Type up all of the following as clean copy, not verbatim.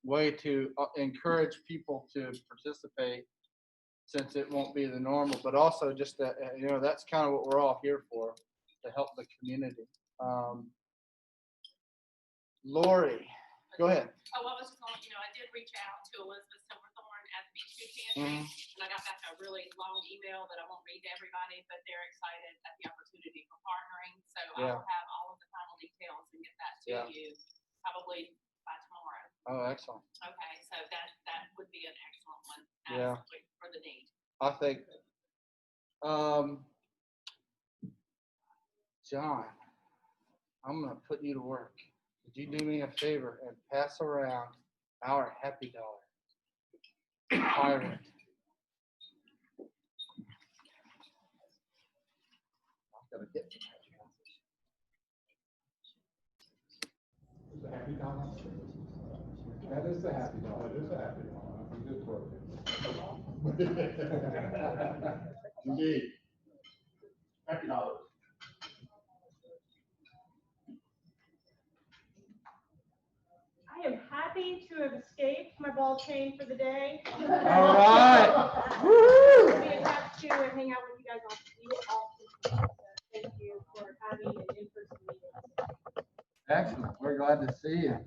way to encourage people to participate, since it won't be the normal, but also just that, that's kind of what we're all here for, to help the community. Lori, go ahead. Oh, I was just going, I did reach out to Elizabeth Silverthorne at the Beach Food Pantry, and I got back a really long email that I won't read to everybody, but they're excited at the opportunity for partnering. So I will have all of the final details and get that to you probably by tomorrow. Oh, excellent. Okay, so that would be an excellent one for the need. I think, John, I'm going to put you to work. Could you do me a favor and pass around our Happy Dollar? Pirate. I've got to get to the Happy Dollar. That is the Happy Dollar. It is a Happy Dollar. I'm good for it. Indeed. Happy Dollars. I am happy to have escaped my ball chain for the day. All right. Woo! Be attached to and hang out with you guys often. Thank you for having an in-person meeting. Excellent. We're glad to see you.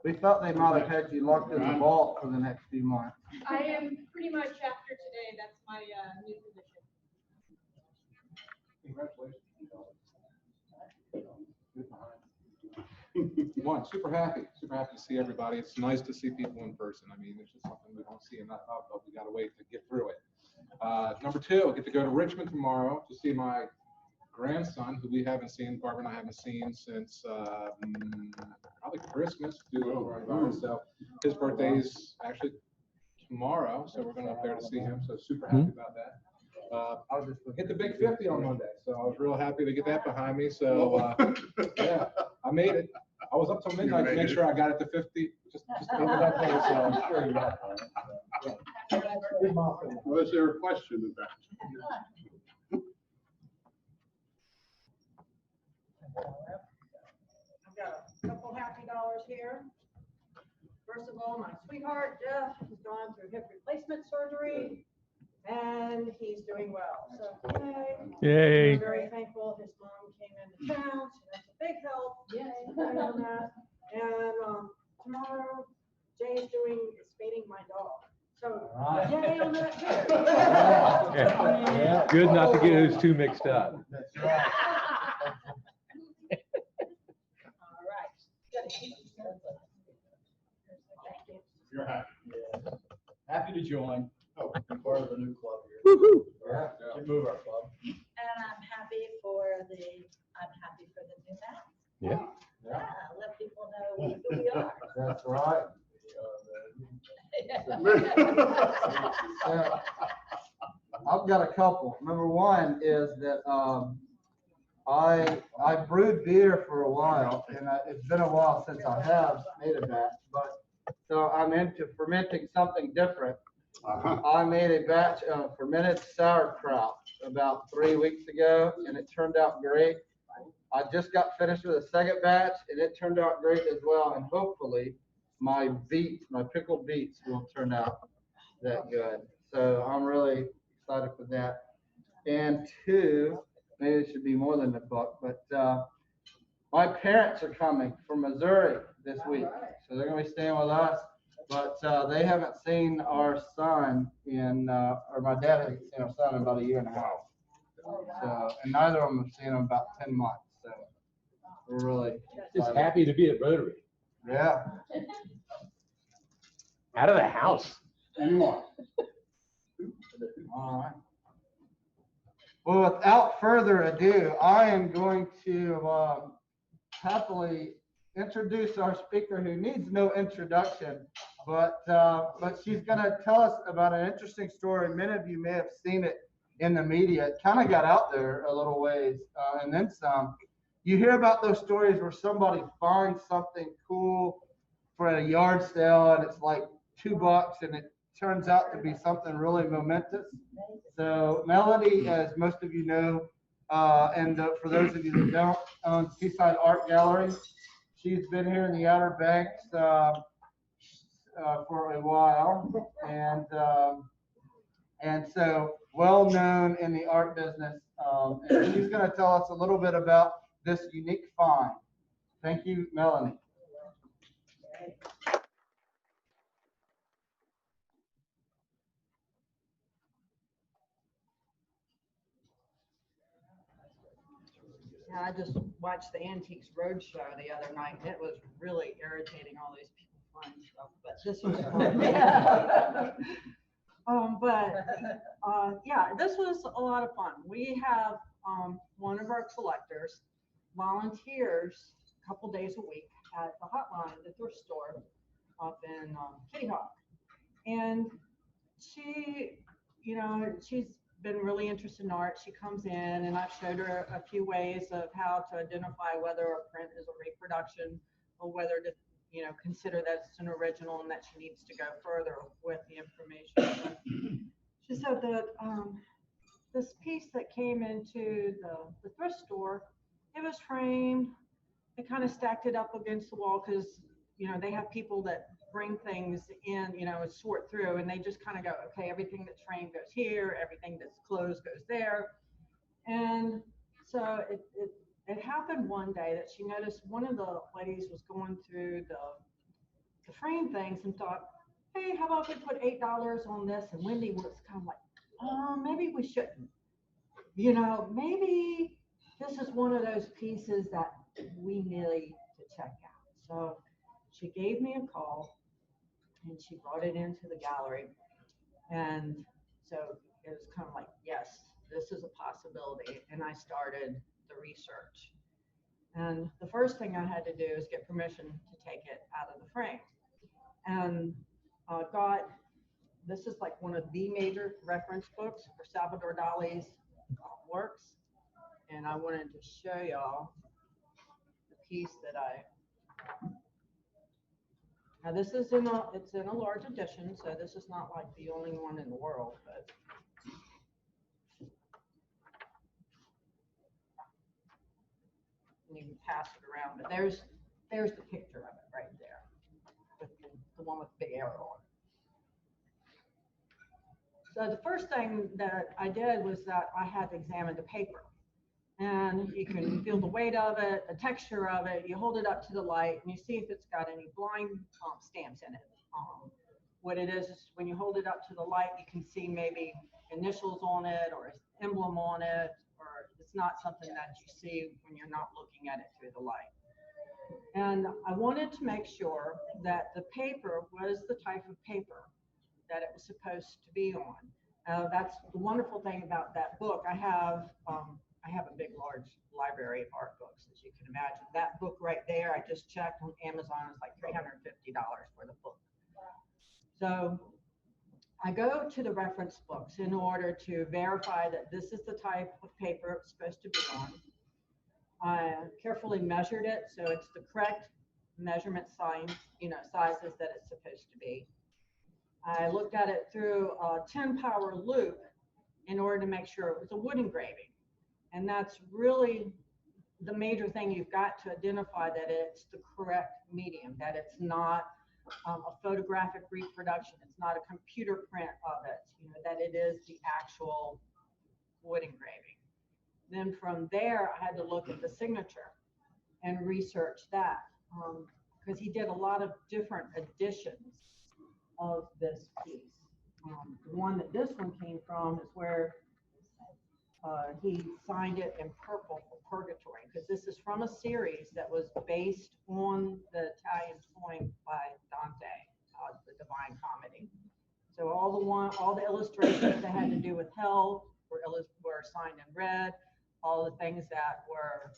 We thought they might have had you locked in the vault for the next few months. I am pretty much after today. That's my new position. Congratulations. One, super happy to see everybody. It's nice to see people in person. I mean, it's just something we don't see enough of, but we got to wait to get through it. Number two, I get to go to Richmond tomorrow to see my grandson, who we haven't seen, Barbara and I haven't seen since probably Christmas. So his birthday is actually tomorrow, so we're going up there to see him. So super happy about that. I was just hit the big 50 on Monday, so I was real happy to get that behind me. So yeah, I made it. I was up till midnight to make sure I got it to 50. Just over that day. So I'm sure you got it. Was there a question about it? I've got a couple Happy Dollars here. First of all, my sweetheart Jeff has gone through hip replacement surgery, and he's doing well. So yay! I'm very thankful. His mom came into town, so that's a big help. Yay! On that. And tomorrow, Jay's is feeding my dog. So yay on that too. Yeah. Good not to get those two mixed up. That's right. You're happy. Yeah. Happy to join. Oh, I'm part of the new club here. Yeah. Can move our club. And I'm happy for the new map. Yeah. Yeah, let people know who we are. That's right. I've got a couple. Number one is that I brewed beer for a while, and it's been a while since I have made a batch, but so I'm into fermenting something different. I made a batch of fermented sauerkraut about 3 weeks ago, and it turned out great. I just got finished with a second batch, and it turned out great as well, and hopefully my pickled beets will turn out that good. So I'm really excited for that. And two, maybe it should be more than a book, but my parents are coming from Missouri this week, so they're going to be staying with us. But they haven't seen our son or my dad hasn't seen our son in about 1.5 years. So, and neither of them have seen him about 10 months. So we're really Just happy to be at Rotary. Yeah. Out of the house. All right. Well, without further ado, I am going to happily introduce our speaker, who needs no introduction, but she's going to tell us about an interesting story. Many of you may have seen it in the media. It kind of got out there a little ways, and then some. You hear about those stories where somebody finds something cool for a yard sale, and it's like $2, and it turns out to be something really momentous. So Melody, as most of you know, and for those of you that don't, owns Seaside Art Gallery. She's been here in the Outer Banks for a while, and so well known in the art business. And she's going to tell us a little bit about this unique find. Thank you, Melanie. Yeah, I just watched the Antiques Roadshow the other night, and it was really irritating, all these people finding stuff, but this was fun. Yeah, this was a lot of fun. We have one of our collectors volunteers a couple days a week at the hotline at the thrift store up in Kitty Hawk. And she, she's been really interested in art. She comes in and I've showed her a few ways of how to identify whether a print is a reproduction or whether to, consider that it's an original and that she needs to go further with the information. She said that this piece that came into the thrift store, it was framed. They kind of stacked it up against the wall because, they have people that bring things in, and sort through, and they just kind of go, okay, everything that's framed goes here, everything that's closed goes there. And so it happened one day that she noticed one of the ladies was going through the frame things and thought, hey, how about we put $8 on this? And Wendy was kind of like, oh, maybe we shouldn't. Maybe this is one of those pieces that we need to check out. So she gave me a call and she brought it into the gallery. And so it was kind of like, yes, this is a possibility. And I started the research. And the first thing I had to do is get permission to take it out of the frame. And this is like one of the major reference books for Salvador Dali's works. And I wanted to show y'all the piece that now this is it's in a large edition, so this is not like the only one in the world, but you can pass it around. But there's the picture of it right there, with the one with the big arrow on it. So the first thing that I did was that I had to examine the paper. And you can feel the weight of it, the texture of it. You hold it up to the light and you see if it's got any blind stamps in it. What it is when you hold it up to the light, you can see maybe initials on it or an emblem on it, or it's not something that you see when you're not looking at it through the light. And I wanted to make sure that the paper was the type of paper that it was supposed to be on. That's the wonderful thing about that book. I have a big, large library of art books, as you can imagine. That book right there, I just checked on Amazon, it's like $350 for the book. So I go to the reference books in order to verify that this is the type of paper it's supposed to be on. I carefully measured it, so it's the correct measurement sizes that it's supposed to be. I looked at it through a 10-power loop in order to make sure it was a wood engraving. And that's really the major thing. You've got to identify that it's the correct medium, that it's not a photographic reproduction, it's not a computer print of it, that it is the actual wood engraving. Then from there, I had to look at the signature and research that, because he did a lot of different editions of this piece. The one that this one came from is where he signed it in purple for Purgatory, because this is from a series that was based on the Italian poem by Dante, the Divine Comedy. So all the illustrations that had to do with hell were signed in red. All the things that were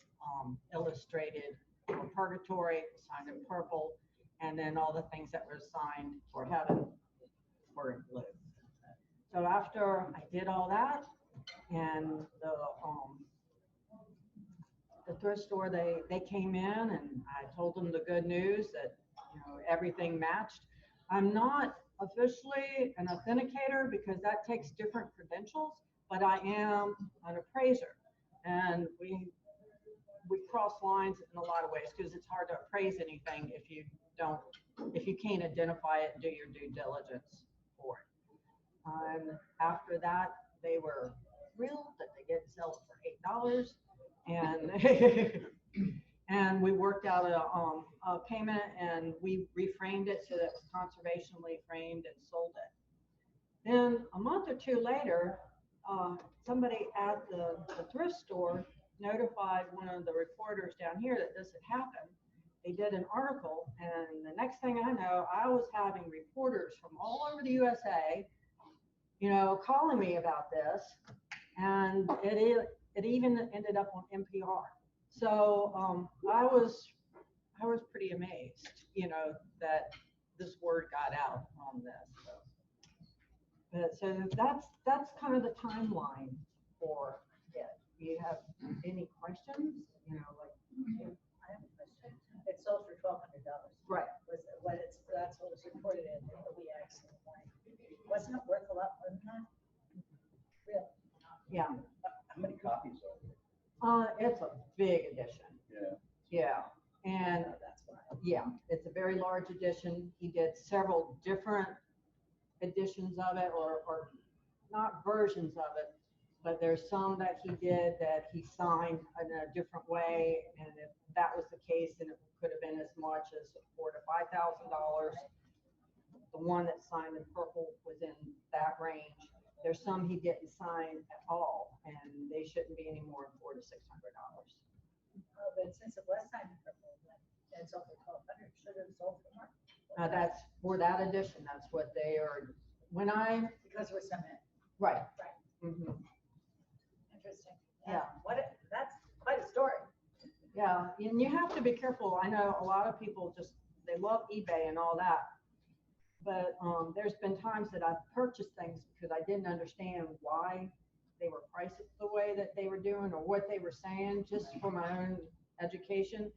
illustrated for Purgatory signed in purple, and then all the things that were signed for heaven were in blue. So after I did all that, and the thrift store, they came in and I told them the good news that everything matched. I'm not officially an authenticator because that takes different credentials, but I am an appraiser, and we cross lines in a lot of ways because it's hard to appraise anything if you can't identify it and do your due diligence for it. After that, they were thrilled that they get to sell it for $8, and and we worked out a payment, and we reframed it so that it was conservationally framed and sold it. Then a month or two later, somebody at the thrift store notified one of the reporters down here that this had happened. They did an article, and the next thing I know, I was having reporters from all over the USA, calling me about this, and it even ended up on NPR. So I was pretty amazed, that this word got out on this. So that's kind of the timeline for it. Do you have any questions? I have a question. It sold for $1,200. Right. That's what was reported in the WX. Wasn't it worth a lot more than that? Really? Yeah. How many copies are there? It's a big edition. Yeah. Yeah. And That's why. yeah, it's a very large edition. He did several different editions of it, or not versions of it, but there's some that he did that he signed in a different way, and if that was the case, then it could have been as much as $4,000 to $5,000. The one that signed in purple was in that range. There's some he didn't sign at all, and they shouldn't be any more than $400 to $600. Oh, but since it was signed in purple, then it sold for $1,200. Should have sold for more. That's for that edition. That's what they are. Because it was cement. Right. Right. Mm-hmm. Interesting. Yeah. That's quite a story. Yeah, and you have to be careful. I know a lot of people they love eBay and all that, but there's been times that I've purchased things because I didn't understand why they were priced the way that they were doing or what they were saying, just for my own education.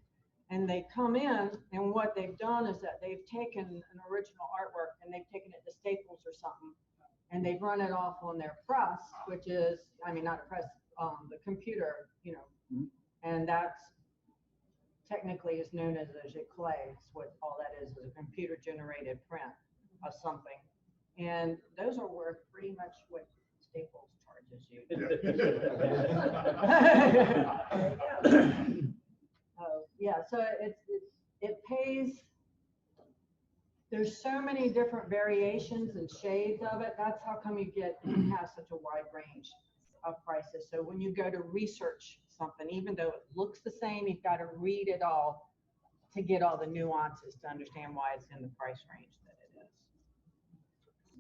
And they come in, and what they've done is that they've taken an original artwork and they've taken it to Staples or something, and they've run it off on their press, which is, not a press, the computer, and that's technically is known as a giclée. It's what all that is a computer generated print of something. And those are worth pretty much what Staples charges you. Yeah, so it pays. There's so many different variations and shades of it. That's how come you have such a wide range of prices. So when you go to research something, even though it looks the same, you've got to read it all to get all the nuances to understand why it's in the price range that it is.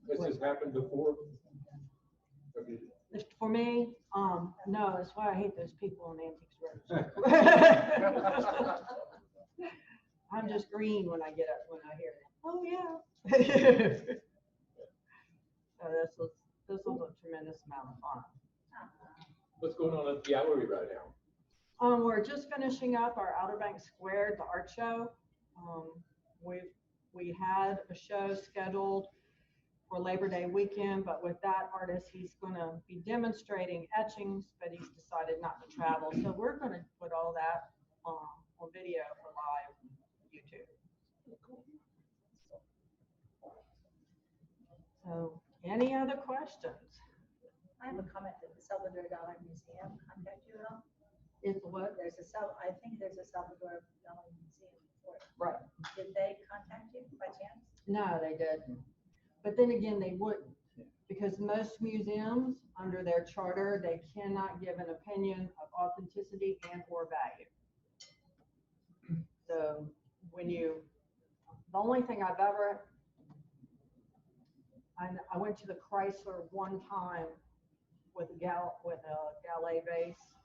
This has happened before? For me, no, that's why I hate those people on Antiques Roadshow. I'm just green when I hear that. Oh yeah. So this was a tremendous amount of fun. What's going on at the gallery right now? We're just finishing up our Outer Banks Square, the art show. We had a show scheduled for Labor Day weekend, but with that artist, he's going to be demonstrating etchings, but he's decided not to travel. So we're going to put all that on video for live YouTube. So, any other questions? I have a comment that the Salvador Dali Museum contact you at all? Is what? I think there's a Salvador Dali Museum before. Right. Did they contact you by chance? No, they didn't. But then again, they wouldn't, because most museums, under their charter, they cannot give an opinion of authenticity and or value. So the only thing I've ever, I went to the Chrysler one time with a Gallet vase,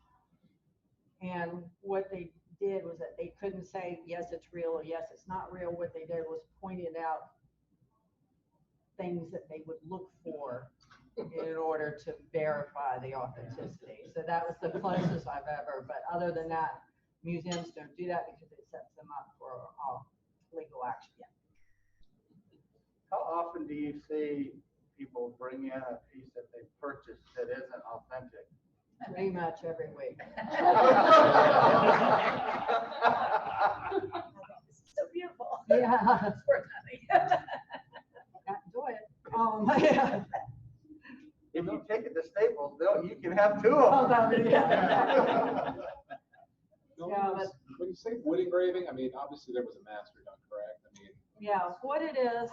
and what they did was that they couldn't say yes it's real or yes it's not real. What they did was pointed out things that they would look for in order to verify the authenticity. So that was the closest I've ever, but other than that, museums don't do that because it sets them up for legal action. How often do you see people bring in a piece that they purchased that isn't authentic? Pretty much every week. This is so beautiful. Yeah. It's worth nothing. Enjoy it. Yeah. If you take it to Staples, you can have two Oh, of that them. would- yeah. No, Yeah, when you say wood engraving, I mean, obviously there was a master done, correct? I mean, Yeah, what it is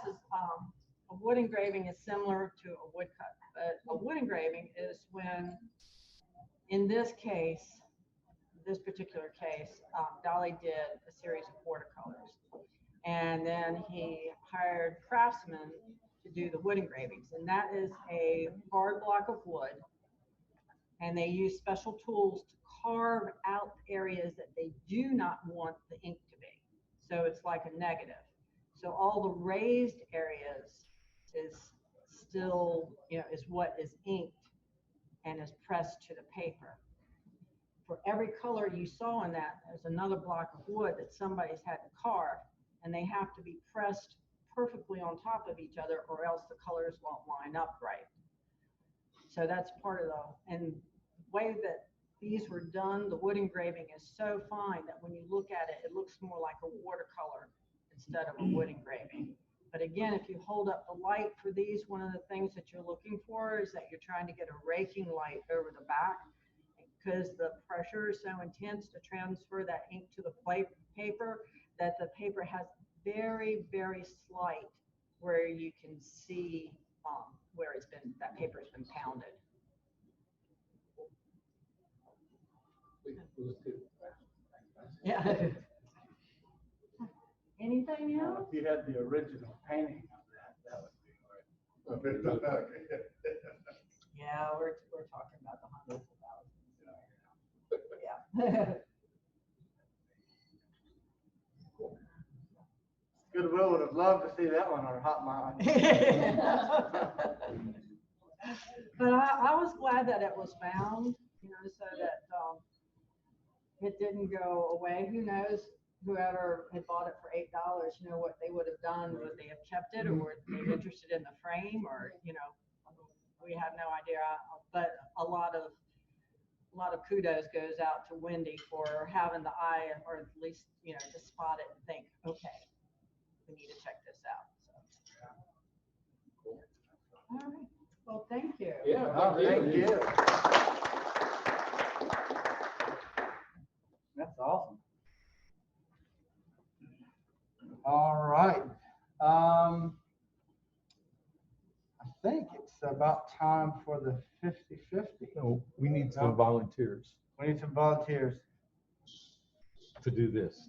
a wood engraving is similar to a woodcut, but a wood engraving is when, in this case, this particular case, Dolly did a series of watercolors. And then he hired craftsmen to do the wood engravings. And that is a hard block of wood. And they use special tools to carve out areas that they do not want the ink to be. So it's like a negative. So all the raised areas is still, is what is inked and is pressed to the paper. For every color you saw in that, there's another block of wood that somebody's had to carve, and they have to be pressed perfectly on top of each other, or else the colors won't line up right. So that's part of and the way that these were done, the wood engraving is so fine that when you look at it, it looks more like a watercolor instead of a wood engraving. But again, if you hold up the light for these, one of the things that you're looking for is that you're trying to get a raking light over the back, because the pressure is so intense to transfer that ink to the paper that the paper has very, very slight where you can see where that paper has been pounded. Yeah. Anything else? If you had the original painting of that would be great. Yeah, we're talking about the hundreds of thousands. Yeah. Goodwill would have loved to see that one on Hotline. But I was glad that it was found, so that it didn't go away. Who knows, whoever had bought it for $8, what they would have done. Would they have kept it, or were they interested in the frame, or, we have no idea. But a lot of kudos goes out to Wendy for having the eye, or at least, to spot it and think, okay, we need to check this out. So. All right. Well, thank you. Yeah, Thank you. That's awesome. All right. I think it's about time for the 50-50. No, we need some volunteers We need some volunteers. to do this.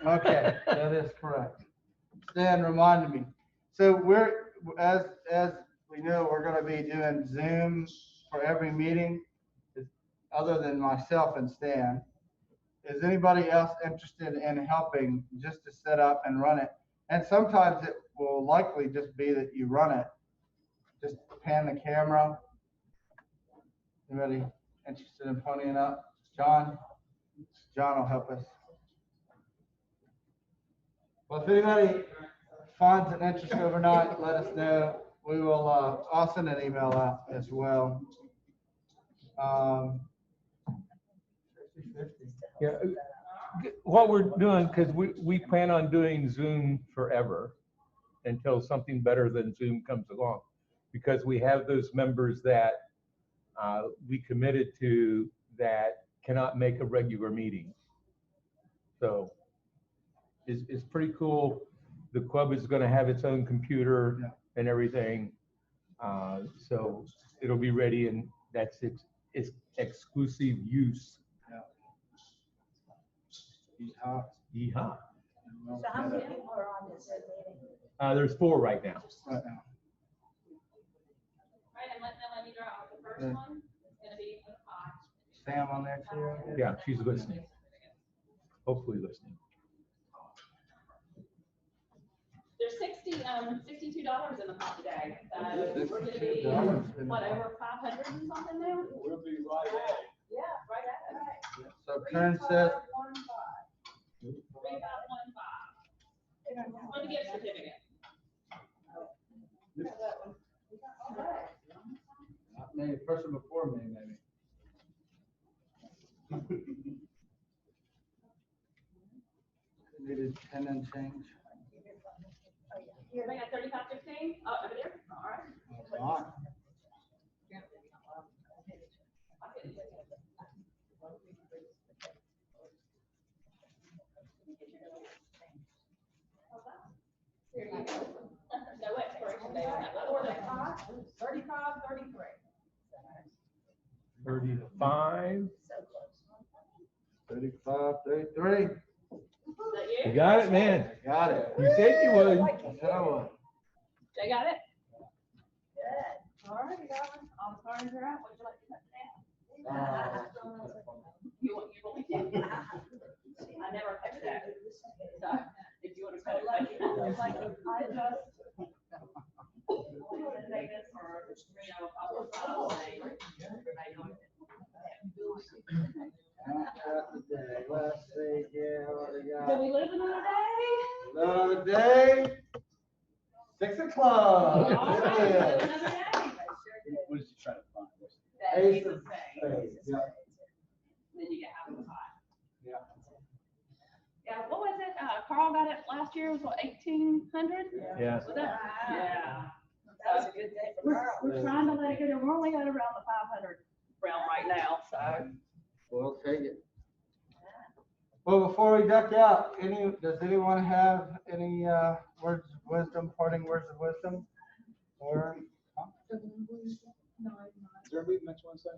Okay, that is correct. Stan reminded me. So we're, as we know, we're gonna be doing Zoom for every meeting, other than myself and Stan. Is anybody else interested in helping just to set up and run it? And sometimes it will likely just be that you run it. Just pan the camera. Anybody interested in ponying up? John will help us. Well, if anybody finds an interest overnight, let us know. We will, I'll send an email out as well. 50-50. Yeah, what we're doing, because we plan on doing Zoom forever until something better than Zoom comes along, because we have those members that we committed to that cannot make a regular meeting. So it's pretty cool. The club is going to have its own computer and everything. So it'll be ready, and that's its exclusive use. Yeehaw. Yeehaw. So how many people are on this meeting? There's 4 right now. Right now. Right, and let me draw out the first one. It's gonna be for the pot. Sam on there too. Yeah, she's listening. Hopefully listening. There's $62 in the pot today. We're gonna be, $62 what, over 500 and something now? We'll be right at it. Yeah, right at it. So Kern says, 3515. For the gift certificate. not me, person before me, maybe. and then change. Here, they got 3515. Oh, over there. All right. That's fine. Here you go. No expiration date on that. Before that. 35, 33. 35. 35, 33. Is that You you? got it, man. Got it. You said you would. I said I would. They got it? All right, you got one. All the cards are out. Would you like to cut it down? Uh, You want me to? I never touch that. So if you want to cut it, like, it's like, I just. Take this for, you know, a couple of times. not today. Let's see here what we Do got. we live another day? Another day. 6 o'clock. All right, It live is. another day. What did you try to find? That Ace he's of the same. spades, yeah. Then you get half of the pie. Yeah. Yeah, what was it? Carl got it last year, was what, 1,800? Yeah. Was that? Yeah. That was a good day for We're, Carl. we're trying to let it go down. We're only at around the 500 realm right now, so. We'll take it. Well, before we duck out, does anyone have any words of wisdom, parting words of wisdom? Or Is there a meeting next Wednesday?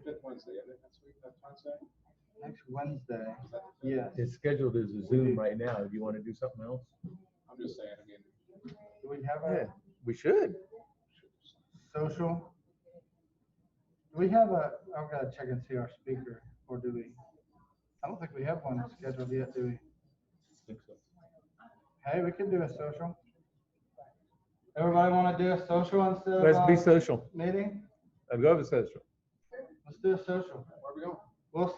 Fifth Wednesday, isn't it, next week, next Wednesday? next Wednesday? Yes. It's scheduled as a Zoom right now. Do you want to do something else? I'm just saying, I mean. Do we have Yeah, a we should. social? Do we have I've got to check and see our speaker, or do we? I don't think we have one scheduled yet, do we? I think so. Hey, we can do a social. Everybody want to do a social instead of Let's be social. meeting? I'd go with social. Let's do a social. Where are we going? We'll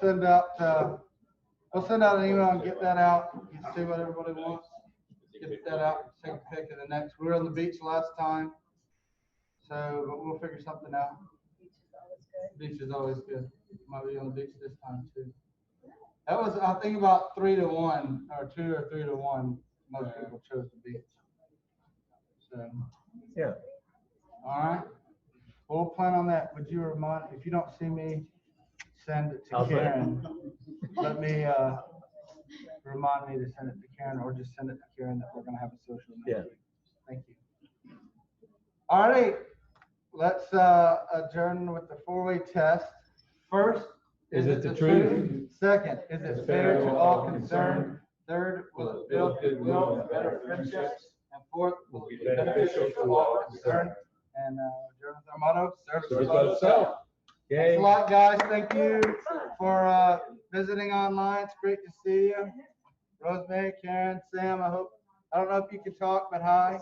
send out an email and get that out. You can see what everybody wants. Get that out, take a pic of the next. We were on the beach last time. So, but we'll figure something out. Beach is always good. Might be on the beach this time too. That was, I think, about 3 to 1 or 2 or 3 to 1. Most people chose the beach. So, Yeah. all right. We'll plan on that. Would you remind, if you don't see me, send it to I'll send it. Karen. Let me remind me to send it to Karen, or just send it to Karen that we're gonna have a social next Yeah. week. Thank you. All right, let's adjourn with the 4-way test. First, Is it the truth? Second, is it fair to all concerned? Third, will it build goodwill and better friendships? And fourth, will it be beneficial to all concerned? And adjourn with our motto, serve Serve yourself. yourself. Thanks Yay. a lot, guys. Thank you for visiting online. It's great to see you. Rosemary, Karen, Sam, I don't know if you can talk, but hi.